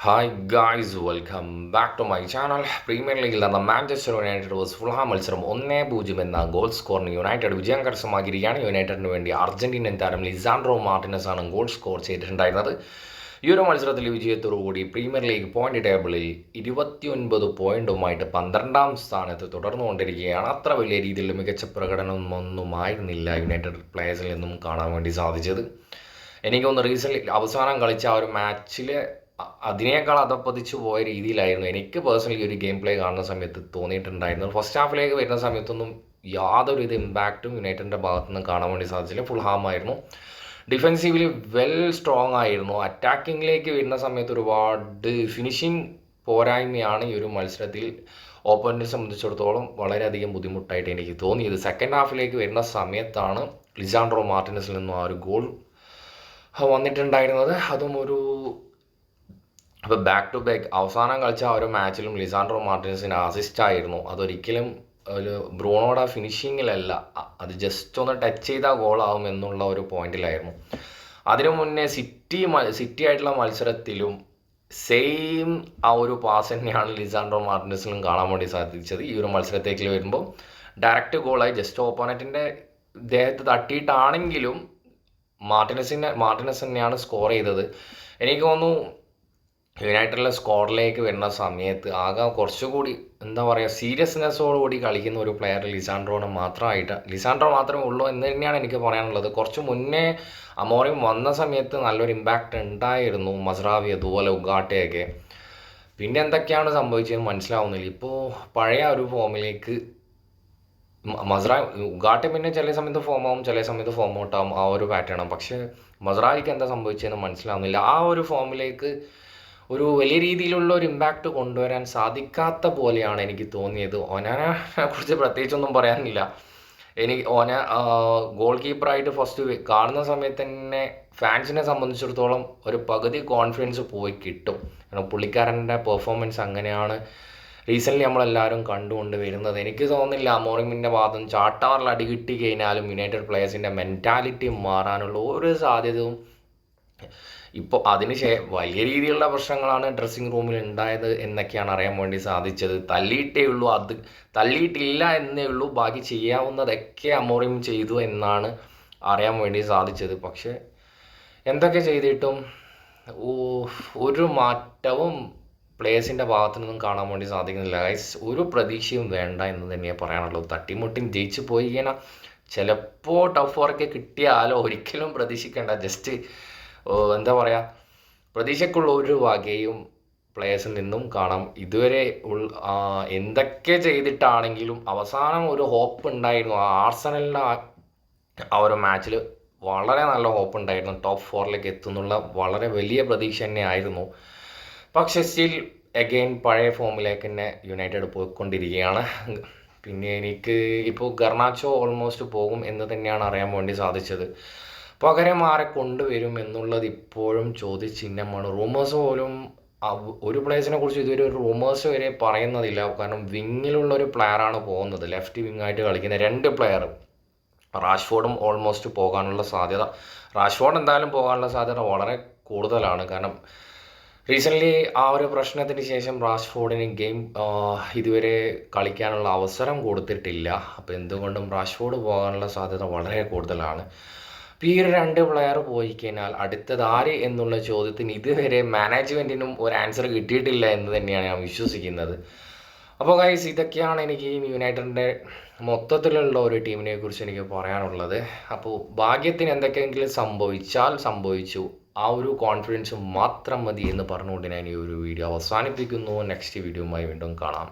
Hi guys, welcome back to my channel. Premier League നടന്ന Manchester United versus Fulham മത്സരം 1-0 എന്ന goal സ്കോറിന് United വിജയം കരസ്ഥമാക്കിയിരിക്കുകയാണ്. യുണൈറ്റഡിന് വേണ്ടി അർജന്റീനൻ താരം ലിസാൻഡ്രോ മാർട്ടിനസ് ആണ് ഗോൾ സ്കോർ ചെയ്തിട്ടുണ്ടായിരുന്നത്. ഈ ഒരു മത്സരത്തിൽ വിജയത്തോടുകൂടി പ്രീമിയർ ലീഗ് പോയിന്റ് ടേബിളിൽ 29 പോയിന്റുമായിട്ട് 12ാം സ്ഥാനത്ത് തുടർന്നുകൊണ്ടിരിക്കുകയാണ്. അത്ര വലിയ രീതിയിൽ മികച്ച പ്രകടനമൊന്നുമായിരുന്നില്ല യുണൈറ്റഡ് പ്ലേയേഴ്സിൽ നിന്നും കാണാൻ വേണ്ടി സാധിച്ചത്. എനിക്കൊന്ന് റീസെൻ്റ് അവസാനം കളിച്ച ആ ഒരു മാച്ചിൽ അതിനേക്കാൾ അധപ്പതിച്ചു പോയ രീതിയിലായിരുന്നു എനിക്ക് പേഴ്സണലി ഒരു ഗെയിം പ്ലേ കാണുന്ന സമയത്ത് തോന്നിയിട്ടുണ്ടായിരുന്നത്. ഫസ്റ്റ് ഹാഫിലേക്ക് വരുന്ന സമയത്തൊന്നും യാതൊരു ഇത് ഇമ്പാക്റ്റും യുണൈറ്റഡിൻ്റെ ഭാഗത്തു നിന്ന് കാണാൻ വേണ്ടി സാധിച്ചില്ല. ഫുൾഹാം ആയിരുന്നു. ഡിഫെൻസീവ്ലി വെൽ സ്ട്രോങ് ആയിരുന്നു. അറ്റാക്കിങ്ങിലേക്ക് വരുന്ന സമയത്ത് ഒരുപാട് ഫിനിഷിങ് പോരായ്മയാണ് ഈ ഒരു മത്സരത്തിൽ ഓപ്പണിനെ സംബന്ധിച്ചിടത്തോളം വളരെയധികം ബുദ്ധിമുട്ടായിട്ട് എനിക്ക് തോന്നിയത്. സെക്കൻഡ് ഹാഫിലേക്ക് വരുന്ന സമയത്താണ് ലിസാൻഡ്രോ മാർട്ടിനസിൽ നിന്നും ആ ഒരു ഗോൾ വന്നിട്ടുണ്ടായിരുന്നത്. അതും ഒരു അപ്പോൾ ബാക്ക് ടു ബാക്ക് അവസാനം കളിച്ച ആ ഒരു മാച്ചിലും ലിസാൻഡ്രോ മാർട്ടിനസിന് അസിസ്റ്റ് ആയിരുന്നു. അതൊരിക്കലും ഒരു ബ്രൂണോയുടെ ഫിനിഷിങ്ങിലല്ല, അത് ജസ്റ്റ് ഒന്ന് ടച്ച് ചെയ്താൽ ഗോളാവും എന്നുള്ള ഒരു പോയിന്റിലായിരുന്നു. അതിനു മുന്നേ സിറ്റി ആയിട്ടുള്ള മത്സരത്തിലും സെയിം ആ ഒരു പാസ് തന്നെയാണ് ലിസാൻഡ്രോ മാർട്ടിനസിലും കാണാൻ വേണ്ടി സാധിച്ചത്. ഈ ഒരു മത്സരത്തേക്ക് വരുമ്പോൾ ഡയറക്റ്റ് ഗോളായി ജസ്റ്റ് ഓപ്പോണൻറ്റിൻ്റെ ദേഹത്ത് തട്ടിയിട്ടാണെങ്കിലും മാർട്ടിനസ് തന്നെയാണ് സ്കോർ ചെയ്തത്. എനിക്ക് തോന്നുന്നു യുണൈറ്റഡിലെ സ്ക്വാഡിലേക്ക് വരുന്ന സമയത്ത് ആകെ കുറച്ചുകൂടി എന്താ പറയുക സീരിയസ്നെസ്സോടുകൂടി കളിക്കുന്ന ഒരു പ്ലെയർ ലിസാൻഡ്രോ മാത്രമേ ഉള്ളൂ എന്ന് തന്നെയാണ് എനിക്ക് പറയാനുള്ളത്. കുറച്ച് മുന്നേ അമോറിം വന്ന സമയത്ത് നല്ലൊരു ഇമ്പാക്റ്റ് ഉണ്ടായിരുന്നു, മസ്റാവി അതുപോലെ ഉഗാട്ടയൊക്കെ. പിന്നെ എന്തൊക്കെയാണ് സംഭവിച്ചതെന്ന് മനസ്സിലാവുന്നില്ല. ഇപ്പോൾ പഴയ ഒരു ഫോമിലേക്ക് ഉഗാട്ടെ പിന്നെ ചില സമയത്ത് ഫോം ആവും, ചില സമയത്ത് ഫോം ഔട്ടാവും, ആ ഒരു പാറ്റേൺ. പക്ഷേ മസ്റാവിക്ക് എന്താ സംഭവിച്ചതെന്ന് മനസ്സിലാവുന്നില്ല. ആ ഒരു ഫോമിലേക്ക് ഒരു വലിയ രീതിയിലുള്ള ഒരു ഇമ്പാക്റ്റ് കൊണ്ടുവരാൻ സാധിക്കാത്ത പോലെയാണ് എനിക്ക് തോന്നിയത്. ഓനാനെ കുറിച്ച് പ്രത്യേകിച്ചൊന്നും പറയാനില്ല. ഓന ഗോൾ കീപ്പറായിട്ട് ഫസ്റ്റ് കാണുന്ന സമയത്ത് തന്നെ ഫാൻസിനെ സംബന്ധിച്ചിടത്തോളം ഒരു പകുതി കോൺഫിഡൻസ് പോയി കിട്ടും. കാരണം പുള്ളിക്കാരൻ്റെ പെർഫോമൻസ് അങ്ങനെയാണ് റീസെൻ്റ്ലി നമ്മളെല്ലാവരും കണ്ടുകൊണ്ട് വരുന്നത്. എനിക്ക് തോന്നുന്നില്ല അമോറിമിൻ്റെ ഭാഗത്തും ചാട്ടാറിൽ അടി കിട്ടി കഴിഞ്ഞാലും യുണൈറ്റഡ് പ്ലേയേഴ്സിൻ്റെ മെൻറ്റാലിറ്റി മാറാനുള്ള ഒരു സാധ്യതയും ഇപ്പോൾ വലിയ രീതിയിലുള്ള പ്രശ്നങ്ങളാണ് ഡ്രസ്സിങ് റൂമിൽ ഉണ്ടായത് എന്നൊക്കെയാണ് അറിയാൻ വേണ്ടി സാധിച്ചത്. തള്ളിയിട്ടില്ല എന്നേ ഉള്ളൂ, ബാക്കി ചെയ്യാവുന്നതൊക്കെ അമോറിം ചെയ്തു എന്നാണ് അറിയാൻ വേണ്ടി സാധിച്ചത്. പക്ഷേ എന്തൊക്കെ ചെയ്തിട്ടും ഒരു മാറ്റവും പ്ലേയേഴ്സിൻ്റെ ഭാഗത്തു നിന്നും കാണാൻ വേണ്ടി സാധിക്കുന്നില്ല. ഒരു പ്രതീക്ഷയും വേണ്ട എന്ന് തന്നെയാണ് പറയാനുള്ളത്. തട്ടിമുട്ടി ജയിച്ചു പോയി കഴിഞ്ഞാൽ ചിലപ്പോൾ ടഫ് വർക്ക് കിട്ടിയാലോ ഒരിക്കലും പ്രതീക്ഷിക്കേണ്ട. ജസ്റ്റ് എന്താ പറയുക, പ്രതീക്ഷയ്ക്കുള്ള ഒരു വകയും പ്ലേയേഴ്സിൽ നിന്നും കാണാം. ഇതുവരെ എന്തൊക്കെ ചെയ്തിട്ടാണെങ്കിലും അവസാനം ഒരു ഹോപ്പ് ഉണ്ടായിരുന്നു. ആർസണലിൻ്റെ ആ ഒരു മാച്ചിൽ വളരെ നല്ല ഹോപ്പ് ഉണ്ടായിരുന്നു, ടോപ്പ് 4ലേക്ക് എത്തുന്നുള്ള വളരെ വലിയ പ്രതീക്ഷ തന്നെ ആയിരുന്നു. പക്ഷേ സ്റ്റിൽ അഗെയിൻ പഴയ ഫോമിലേക്ക് തന്നെ യുണൈറ്റഡ് പോയിക്കൊണ്ടിരിക്കുകയാണ്. പിന്നെ എനിക്ക് ഇപ്പോൾ ഗർണാച്ചോ ഓൾമോസ്റ്റ് പോകും എന്ന് തന്നെയാണ് അറിയാൻ വേണ്ടി സാധിച്ചത്. പകരം ആരെ കൊണ്ടുവരും എന്നുള്ളത് ഇപ്പോഴും ചോദ്യചിഹ്നമാണ്. റൂമേഴ്സ് പോലും ഒരു പ്ലേയേഴ്സിനെ കുറിച്ച് ഇതുവരെ ഒരു റൂമേഴ്സ് വരെ പറയുന്നതില്ല. കാരണം വിങ്ങിലുള്ള ഒരു പ്ലെയറാണ് പോകുന്നത്, ലെഫ്റ്റ് വിങ്ങായിട്ട് കളിക്കുന്ന 2 പ്ലെയർ. റാഷ്ഫോർഡും ഓൾമോസ്റ്റ് പോകാനുള്ള സാധ്യത, റാഷ്ഫോർഡ് എന്തായാലും പോകാനുള്ള സാധ്യത വളരെ കൂടുതലാണ്. കാരണം റീസെൻ്റ്ലി ആ ഒരു പ്രശ്നത്തിന് ശേഷം റാഷ്ഫോർഡിന് ഗെയിം ഇതുവരെ കളിക്കാനുള്ള അവസരം കൊടുത്തിട്ടില്ല. അപ്പോൾ എന്തുകൊണ്ടും റാഷ്ഫോർഡ് പോകാനുള്ള സാധ്യത വളരെ കൂടുതലാണ്. ഈ 2 പ്ലെയർ പോയി കഴിഞ്ഞാൽ അടുത്തത് ആര് എന്നുള്ള ചോദ്യത്തിന് ഇതുവരെ മാനേജ്മെൻറ്റിനും ഒരു ആൻസർ കിട്ടിയിട്ടില്ല എന്ന് തന്നെയാണ് ഞാൻ വിശ്വസിക്കുന്നത്. അപ്പോൾ ഗൈസ്, ഇതൊക്കെയാണ് എനിക്ക് ഈ യുണൈറ്റഡിൻ്റെ മൊത്തത്തിലുള്ള ഒരു ടീമിനെ കുറിച്ച് എനിക്ക് പറയാനുള്ളത്. അപ്പോൾ ഭാഗ്യത്തിന് എന്തൊക്കെയെങ്കിലും സംഭവിച്ചു, ആ ഒരു കോൺഫിഡൻസ് മാത്രം മതി എന്ന് പറഞ്ഞുകൊണ്ട് ഞാൻ ഈ ഒരു വീഡിയോ അവസാനിപ്പിക്കുന്നു. നെക്സ്റ്റ് വീഡിയോയുമായി വീണ്ടും കാണാം.